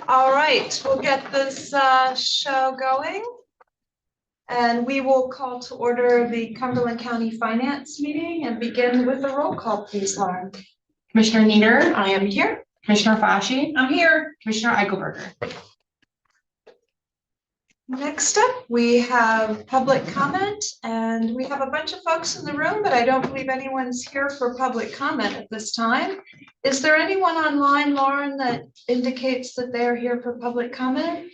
All right, we'll get this show going. And we will call to order the Cumberland County Finance meeting and begin with a roll call, please, Lauren. Commissioner Nieder. I am here. Commissioner Fasci. I'm here. Commissioner Eichelberger. Next up, we have public comment, and we have a bunch of folks in the room, but I don't believe anyone's here for public comment at this time. Is there anyone online, Lauren, that indicates that they're here for public comment?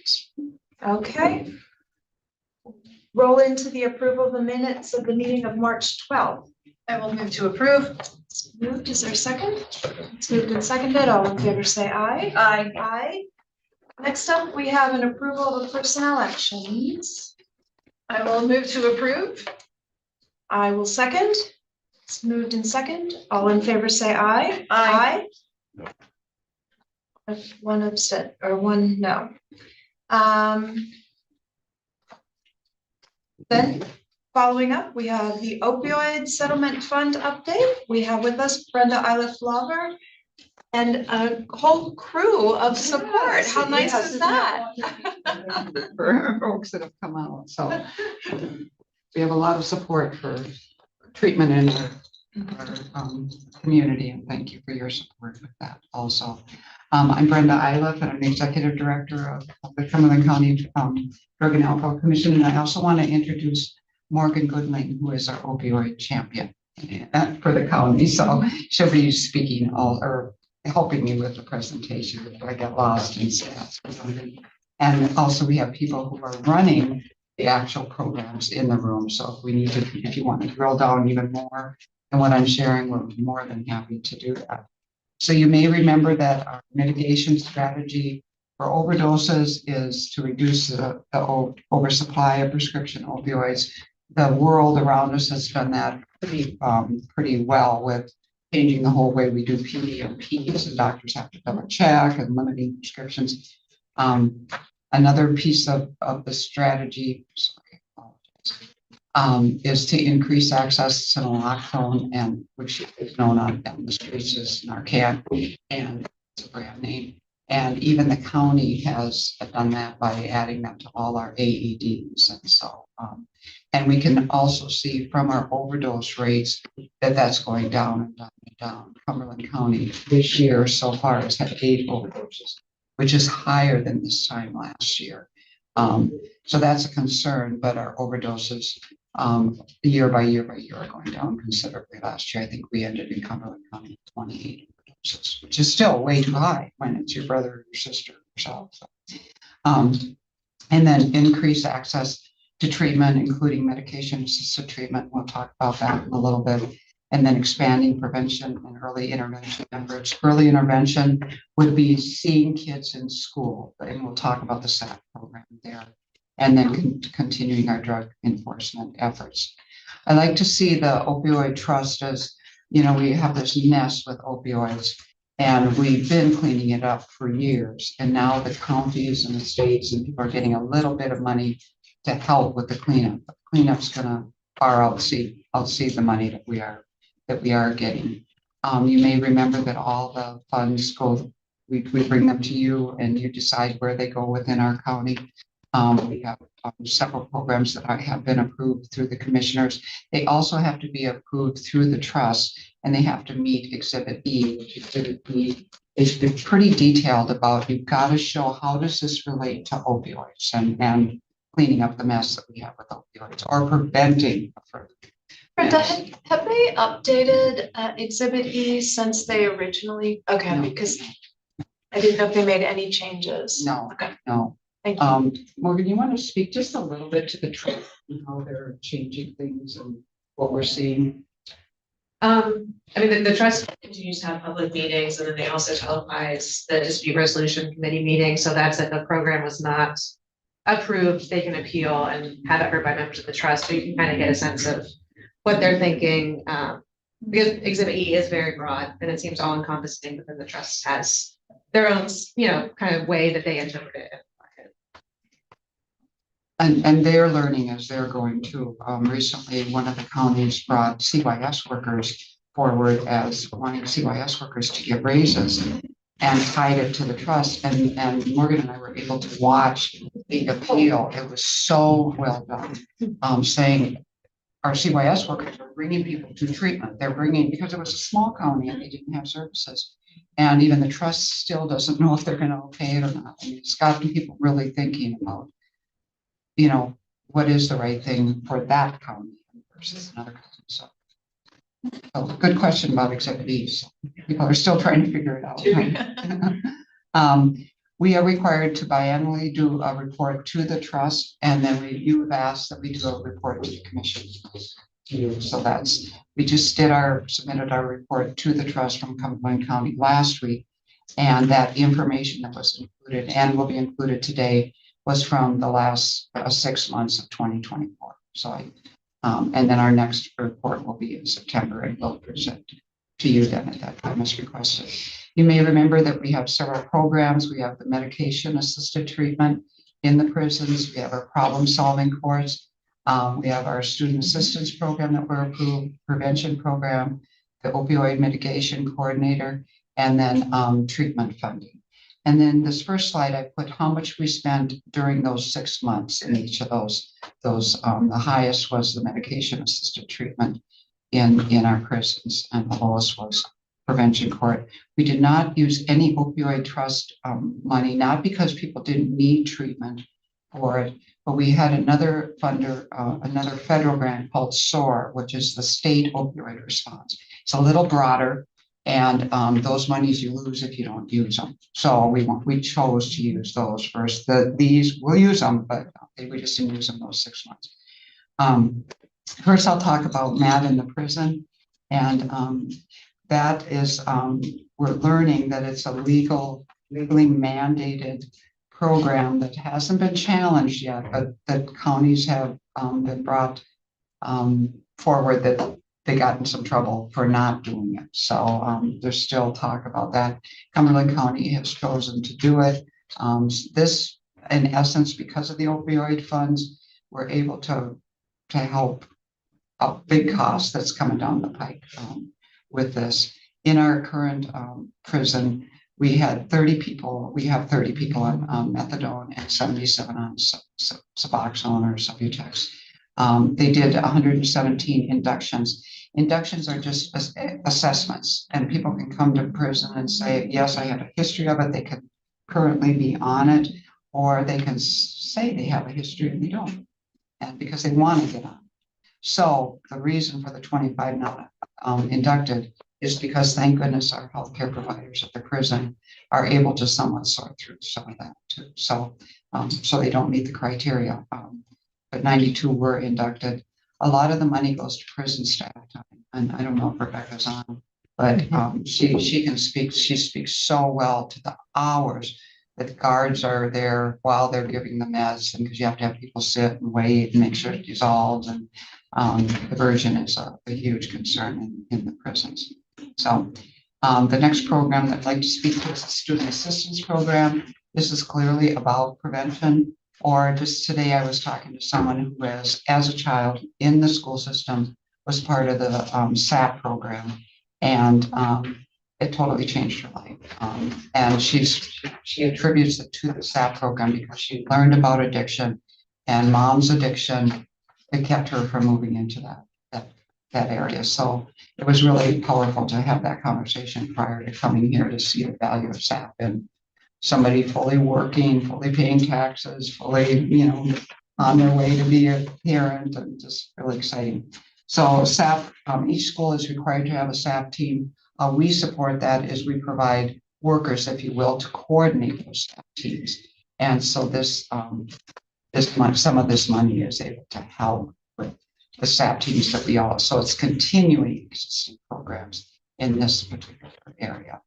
Okay. Roll into the approval of the minutes of the meeting of March 12th. I will move to approve. It's moved. Is there a second? It's moved and seconded. All in favor say aye. Aye. Aye. Next up, we have an approval of the personnel actions. I will move to approve. I will second. It's moved and second. All in favor say aye. Aye. Aye. One absent or one no. Then following up, we have the opioid settlement fund update. We have with us Brenda Eiliff-Lover and a whole crew of support. How nice is that? For folks that have come out. So we have a lot of support for treatment in our community, and thank you for your support with that also. I'm Brenda Eiliff, and I'm the Executive Director of the Cumberland County Drug and Alcohol Commission, and I also want to introduce Morgan Goodling, who is our opioid champion for the county. So she'll be speaking or helping me with the presentation if I get lost in stats or something. And also we have people who are running the actual programs in the room. So if you want to drill down even more than what I'm sharing, we're more than happy to do that. So you may remember that our mitigation strategy for overdoses is to reduce the oversupply of prescription opioids. The world around us has done that pretty well with changing the whole way we do PDMPs, and doctors have to double check and limiting prescriptions. Another piece of the strategy is to increase access to naloxone, and which is known on the streets as Narcan, and it's a brand name. And even the county has done that by adding them to all our AEDs. And so, and we can also see from our overdose rates that that's going down and down and down. Cumberland County this year so far has had 8 overdoses, which is higher than this time last year. So that's a concern, but our overdoses year by year are going down considerably. Last year, I think we ended in Cumberland County with 28 overdoses, which is still way too high when it's your brother or your sister or yourself. So, and then increase access to treatment, including medication-assisted treatment. We'll talk about that in a little bit. And then expanding prevention and early intervention efforts. Early intervention would be seeing kids in school, and we'll talk about the SAP program there. And then continuing our drug enforcement efforts. I like to see the opioid trust as, we have this mess with opioids, and we've been cleaning it up for years. And now the counties and the states and people are getting a little bit of money to help with the cleanup. The cleanup's going to far outseed the money that we are getting. You may remember that all the funds we bring them to you, and you decide where they go within our county. We have several programs that have been approved through the commissioners. They also have to be approved through the trust, and they have to meet Exhibit E, which Exhibit E is pretty detailed about. You've got to show how does this relate to opioids and cleaning up the mess that we have with opioids or preventing further. Brenda, have they updated Exhibit E since they originally? Okay, no. Because I didn't know if they made any changes. No, okay. No. Thank you. Morgan, you want to speak just a little bit to the trust and how they're changing things and what we're seeing? I mean, the trust continues to have public meetings, and then they also televise the dispute resolution committee meeting. So that's if the program was not approved, they can appeal and have it heard by members of the trust. So you can kind of get a sense of what they're thinking. Because Exhibit E is very broad, and it seems all encompassing, but then the trust has their own, kind of way that they interpret it. And they're learning as they're going too. Recently, one of the counties brought CYS workers forward as wanting CYS workers to get raises. and tied it to the trust. And Morgan and I were able to watch the appeal. It was so well done. Saying our CYS workers are bringing people to treatment. They're bringing, because it was a small county and they didn't have services. And even the trust still doesn't know if they're going to okay it or not. I mean, it's gotten people really thinking about, what is the right thing for that county versus another county. So good question about Exhibit E. People are still trying to figure it out. We are required to biannually do a report to the trust, and then you have asked that we do a report to the commission. So we just submitted our report to the trust from Cumberland County last week, and that information that was included and will be included today was from the last 6 months of 2024. So and then our next report will be in September, and we'll present to you then at that time as requested. You may remember that we have several programs. We have the medication assisted treatment in the prisons. We have our problem solving course. We have our student assistance program that we're approved, prevention program, the opioid mitigation coordinator, and then treatment funding. And then this first slide, I put how much we spent during those 6 months in each of those. The highest was the medication assisted treatment in our prisons, and the lowest was prevention court. We did not use any opioid trust money, not because people didn't need treatment for it, but we had another funder, another federal grant called SOAR, which is the state opioid response. It's a little broader, and those monies you lose if you don't use them. So we chose to use those first. These we'll use them, but we just didn't use them those 6 months. First, I'll talk about Matt in the prison, and that is we're learning that it's a legally mandated program that hasn't been challenged yet, but that counties have been brought forward that they got in some trouble for not doing it. So there's still talk about that. Cumberland County has chosen to do it. This, in essence, because of the opioid funds, we're able to help a big cost that's coming down the pike with this. In our current prison, we had 30 people. We have 30 people on methadone and 77 on Suboxone or Subutex. They did 117 inductions. Inductions are just assessments, and people can come to prison and say, yes, I have a history of it. They can currently be on it, or they can say they have a history and they don't, and because they want to get on. So the reason for the 25 not inducted is because, thank goodness, our healthcare providers at the prison are able to somewhat sort through some of that too. So they don't meet the criteria. But 92 were inducted. A lot of the money goes to prison staff time, and I don't know if Rebecca's on, but she can speak. She speaks so well to the hours that guards are there while they're giving the meds, and because you have to have people sit and wait and make sure it dissolves, and diversion is a huge concern in the prisons. So the next program that I'd like to speak to is the student assistance program. This is clearly about prevention. Or just today, I was talking to someone who was, as a child in the school system, was part of the SAP program, and it totally changed her life. And she attributes it to the SAP program because she learned about addiction, and mom's addiction. It kept her from moving into that area. So it was really powerful to have that conversation prior to coming here to see the value of SAP and somebody fully working, fully paying taxes, fully, on their way to be a parent, and just really exciting. So SAP, each school is required to have a SAP team. We support that as we provide workers, if you will, to coordinate those SAP teams. And so some of this money is able to help with the SAP teams that we all, so it's continuing existing programs in this particular area.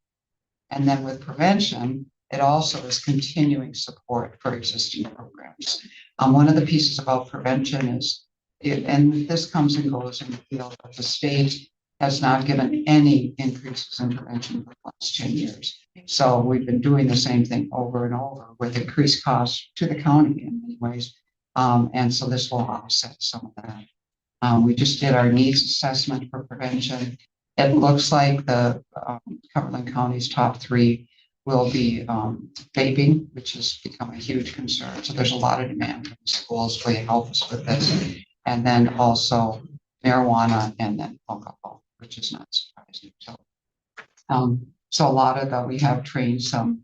And then with prevention, it also is continuing support for existing programs. One of the pieces about prevention is, and this comes and goes in the field, but the state has not given any increases in prevention for the last 10 years. So we've been doing the same thing over and over with increased costs to the county in many ways. And so this will offset some of that. We just did our needs assessment for prevention. It looks like the Cumberland County's top 3 will be vaping, which has become a huge concern. So there's a lot of demand from the schools to help us with this. And then also marijuana and then alcohol, which is not surprising. So a lot of that, we have trained some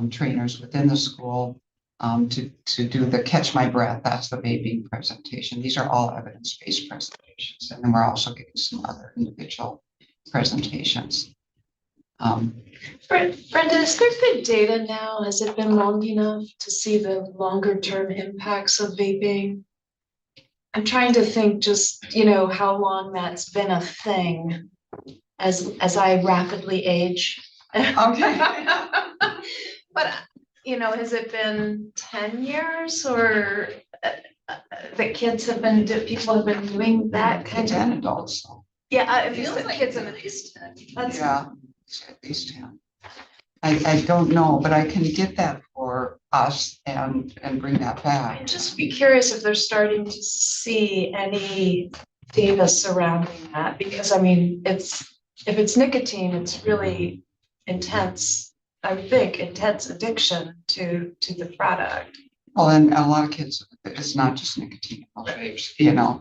trainers within the school to do the catch my breath. That's the vaping presentation. These are all evidence-based presentations. And then we're also getting some other individual presentations. Brenda, is there good data now? Has it been long enough to see the longer term impacts of vaping? I'm trying to think just, how long that's been a thing as I rapidly age. Okay. But, has it been 10 years or that people have been doing that kind Kids of? and adults. So. Yeah, it Feels feels like kids it's and at least 10. Yeah, it's at least 10. I don't know, but I can get that for us and bring that back. I'd just be curious if they're starting to see any data surrounding that, because if it's nicotine, it's really intense, I would think, intense addiction to the product. Well, and a lot of kids, it's not just nicotine,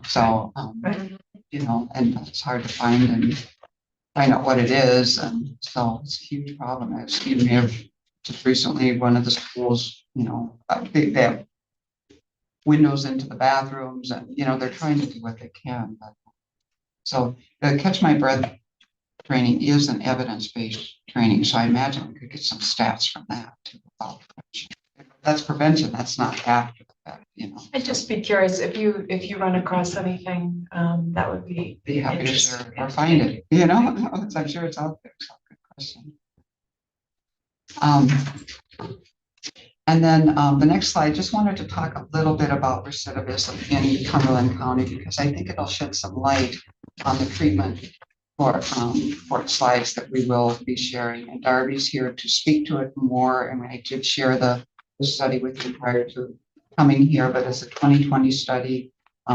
so, and it's hard to find out what it is. And so it's a huge problem. I've seen just recently, one of the schools, they have windows into the bathrooms and, they're trying to do what they can. But, so the Catch My Breath training is an evidence-based training. So I imagine we could get some stats from that too about prevention. That's prevention. That's not after the fact, I'd just be curious if you run across anything, that would be happy to interesting. share or find it, I'm sure it's out there. So good question. And then the next slide, just wanted to talk a little bit about recidivism in Cumberland County, because I think it'll shed some light on the treatment for slides that we will be sharing. And Darby's here to speak to it more. And I did share the study with you prior to coming here, but it's a 2020 study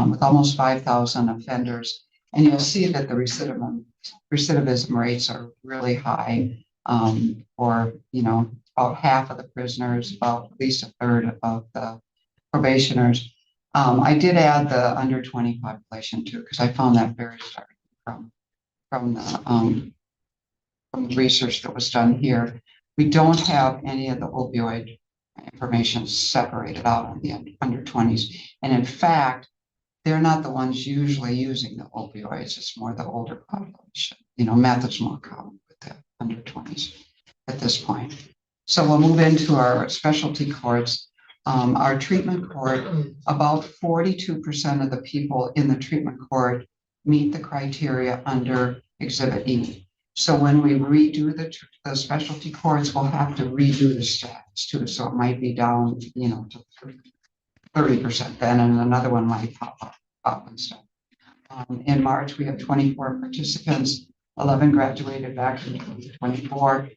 with almost 5,000 offenders. And you'll see that the recidivism rates are really high for, about half of the prisoners, about at least a third of the probationers. I did add the under 20 population too, because I found that very startling from the research that was done here. We don't have any of the opioid information separated out on the under 20s. And in fact, they're not the ones usually using the opioids. It's more the older population. Meth is more common with the under 20s at this point. So we'll move into our specialty courts. Our treatment court, about 42% of the people in the treatment court meet the criteria under Exhibit E. So when we redo the specialty courts, we'll have to redo the stats too. So it might be down, to 30% then, and another one might pop up and stuff. In March, we have 24 participants, 11 graduated back in 2024.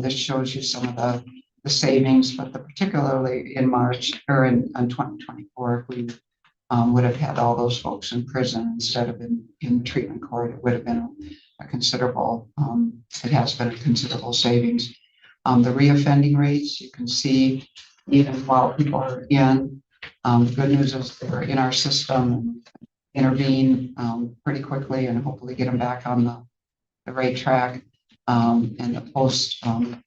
This shows you some of the savings, but particularly in March or in 2024, if we would have had all those folks in prison instead of in treatment court, it would have been a considerable, it has been a considerable savings. The reoffending rates, you can see even while people are in, the good news is they're in our system, intervene pretty quickly and hopefully get them back on the right track. And the post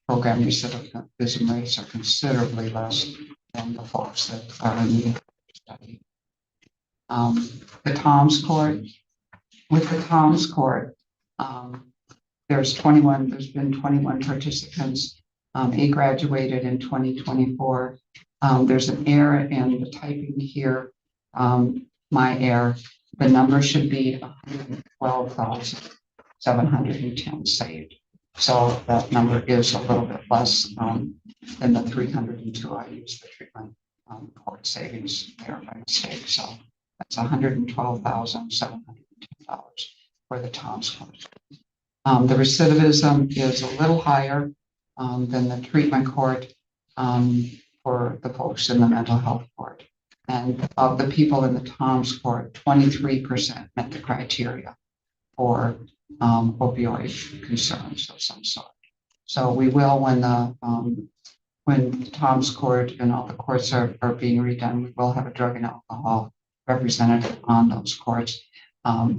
program recidivism rates are considerably less than the folks that are in the study. The Tom's Court, with the Tom's Court, there's been 21 participants, 8 graduated in 2024. There's an error in the typing here, my error. The number should be 112,710 saved. So that number is a little bit less than the 302 I used the treatment court savings there by mistake. So that's $112,710 for the Tom's Court. The recidivism is a little higher than the treatment court for the folks in the mental health court. And of the people in the Tom's Court, 23% met the criteria for opioid concerns of some sort. So we will when Tom's court and all the courts are being redone, we will have a drug and alcohol representative on those courts.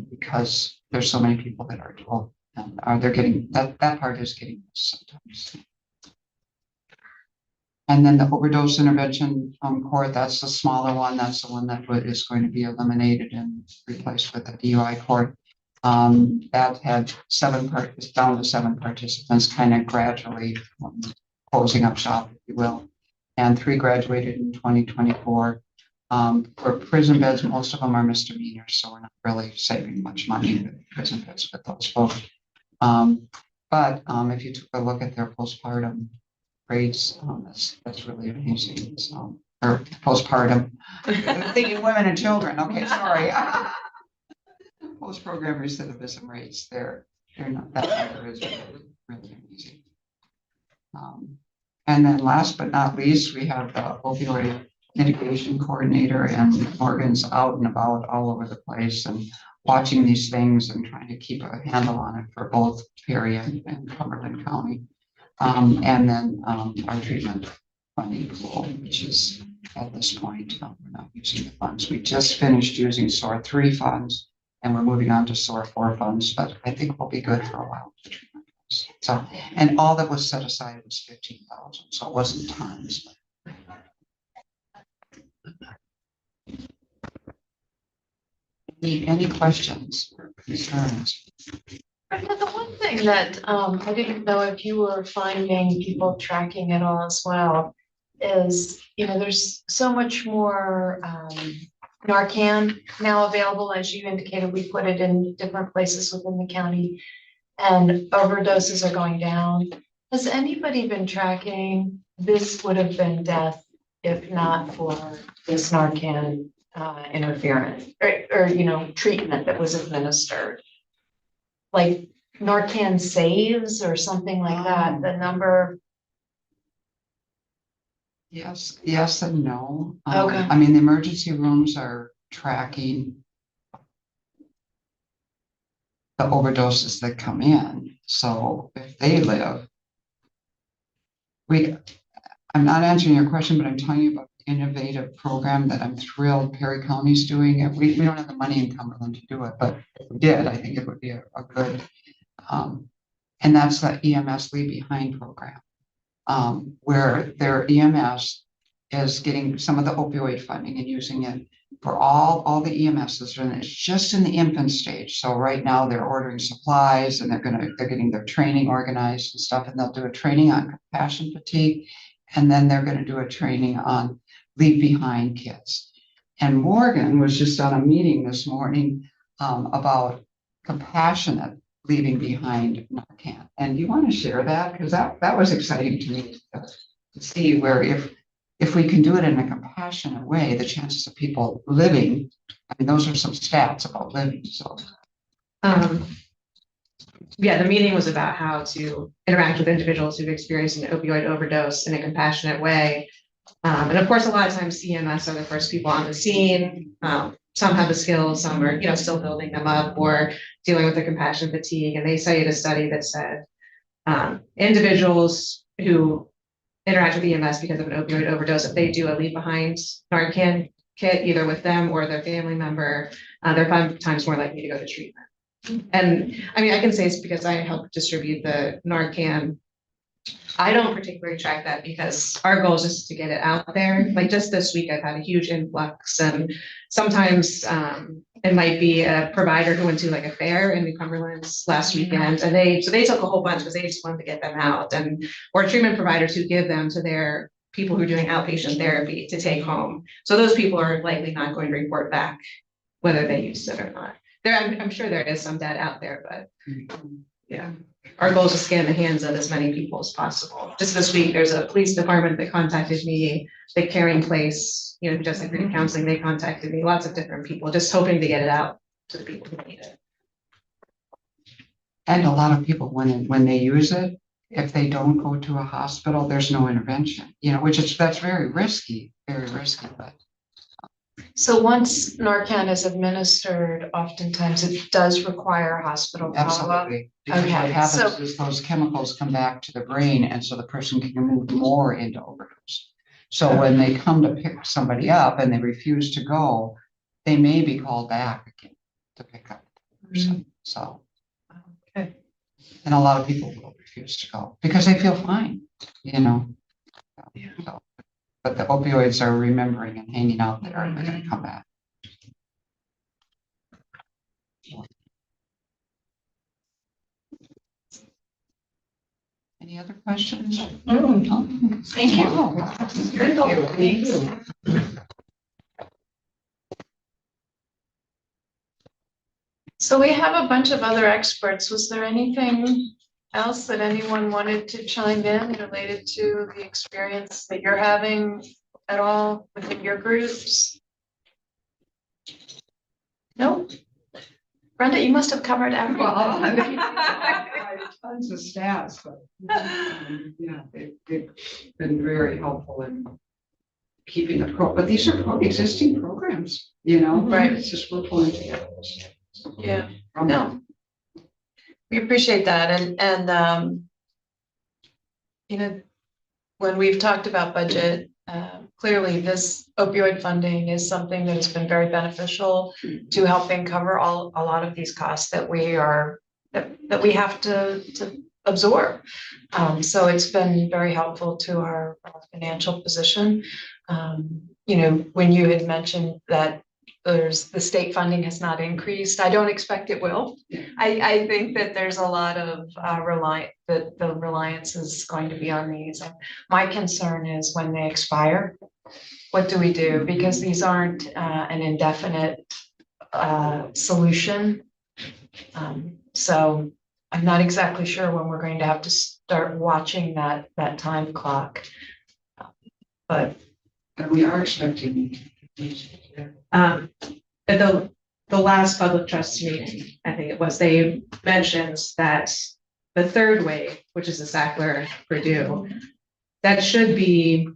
Because there's so many people that are told and they're getting that part is getting sometimes. And then the overdose intervention court, that's the smaller one. That's the one that is going to be eliminated and replaced with the DUI court. That had it's down to 7 participants, kind of gradually closing up shop, if you will. And 3 graduated in 2024. For prison beds, most of them are misdemeanors, so we're not really saving much money with prison beds with those folks. But if you took a look at their postpartum rates, that's really amazing. So, or postpartum, thinking women and children. Okay, sorry. Post-program recidivism rates, they're not that number is really amazing. And then last but not least, we have the opioid mitigation coordinator, and Morgan's out and about all over the place and watching these things and trying to keep a handle on it for both Perry and Cumberland County. And then our treatment funding pool, which is at this point, we're not using the funds. We just finished using SOAR 3 funds and we're moving on to SOAR 4 funds, but I think we'll be good for a while. So, and all that was set aside was 15,000, so it wasn't tons. Any questions or concerns? The one thing that I didn't know if you were finding people tracking it all as well is, there's so much more Narcan now available. As you indicated, we put it in different places within the county and overdoses are going down. Has anybody been tracking? This would have been death if not for this Narcan interference or treatment that was administered. Like Narcan saves or something like that, the number. Yes and no. Okay. I mean, the emergency rooms are tracking the overdoses that come in. So if they live, I'm not answering your question, but I'm telling you about the innovative program that I'm thrilled Perry County's doing it. We don't have the money in Cumberland to do it, but if we did, I think it would be a good, and that's the EMS Leave Behind program, where their EMS is getting some of the opioid funding and using it for all the EMSs, and it's just in the infant stage. So right now they're ordering supplies and they're getting their training organized and stuff, and they'll do a training on compassion fatigue, and then they're going to do a training on leave behind kids. And Morgan was just on a meeting this morning about compassionate leaving behind Narcan. And do you want to share that? Because that was exciting to me to see where if we can do it in a compassionate way, the chances of people living, I mean, those are some stats about living. So, yeah, the meeting was about how to interact with individuals who've experienced an opioid overdose in a compassionate way. And of course, a lot of times CMS are the first people on the scene. Some have the skills, some are, still building them up or dealing with the compassion fatigue. And they cited a study that said individuals who interact with EMS because of an opioid overdose, if they do a leave behind Narcan kit, either with them or their family member, they're 5 times more likely to go to treatment. And I mean, I can say it's because I help distribute the Narcan. I don't particularly track that because our goal is just to get it out there. Like just this week, I've had a huge influx, and sometimes it might be a provider who went to like a fair in New Cumberland last weekend, and they took a whole bunch because they just wanted to get them out, or treatment providers who give them to their people who are doing outpatient therapy to take home. So those people are likely not going to report back whether they used it or not. I'm sure there is some data out there, but yeah. Our goal is to scan the hands of as many people as possible. Just this week, there's a police department that contacted me, the Caring Place, who does the grief counseling, they contacted me, lots of different people, just hoping to get it out to the people who need it. And a lot of people, when they use it, if they don't go to a hospital, there's no intervention, that's very risky, but. So once Narcan is administered, oftentimes it does require hospital follow-up. Absolutely. Because what Okay, happens so- is those chemicals come back to the brain, and so the person can move more into overdose. So when they come to pick somebody up and they refuse to go, they may be called back again to pick up the person. So, Okay. and a lot of people will refuse to go because they feel fine, you know. So, but the opioids are remembering and hanging out there, and they're going to come back. Any other questions? Thank you. Wow. Thank you. So we have a bunch of other experts. Was there anything else that anyone wanted to chime in related to the experience that you're having at all within your groups? No? Brenda, you must have covered everything. Tons of stats, but yeah, they've been very helpful in keeping the but these are existing programs, you know? Right. It's just we're pulling together. Yeah. From No. We appreciate that and you know, when we've talked about budget, clearly this opioid funding is something that has been very beneficial to helping cover a lot of these costs that we have to absorb. So it's been very helpful to our financial position. You know, when you had mentioned that the state funding has not increased, I don't expect it will. I think that there's a lot of the reliance is going to be on these. My concern is when they expire, what do we do? Because these aren't an indefinite solution. So I'm not exactly sure when we're going to have to start watching that time clock. But we are expecting. At the last public trust meeting, I think it was, they mentioned that the third wave, which is the Sackler Purdue, that should be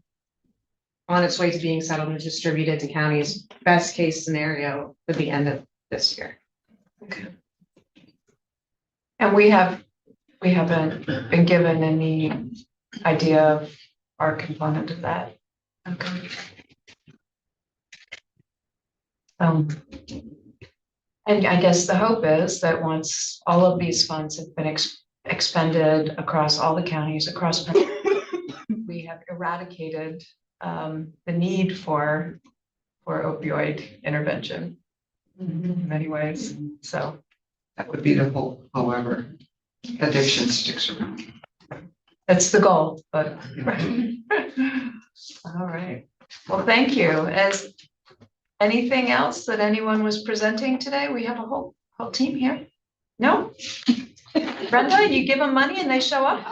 on its way to being settled and distributed to counties, best case scenario for the end of this year. okay. And we haven't been given any idea of our component of that. Okay. And I guess the hope is that once all of these funds have been expended across all the counties across, we have eradicated the need for opioid intervention in many ways. So That would be the hope, however, addiction sticks around. that's the goal, but. All right. Well, thank you. As anything else that anyone was presenting today? We have a whole team here. No? Brenda, you give them money and they show up? You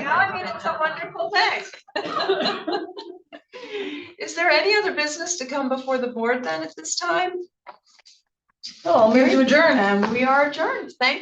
know, I mean, it's a wonderful thing. Is there any other business to come before the board then at this time? Oh, I'll move to adjourn. And we are adjourned. Thank you.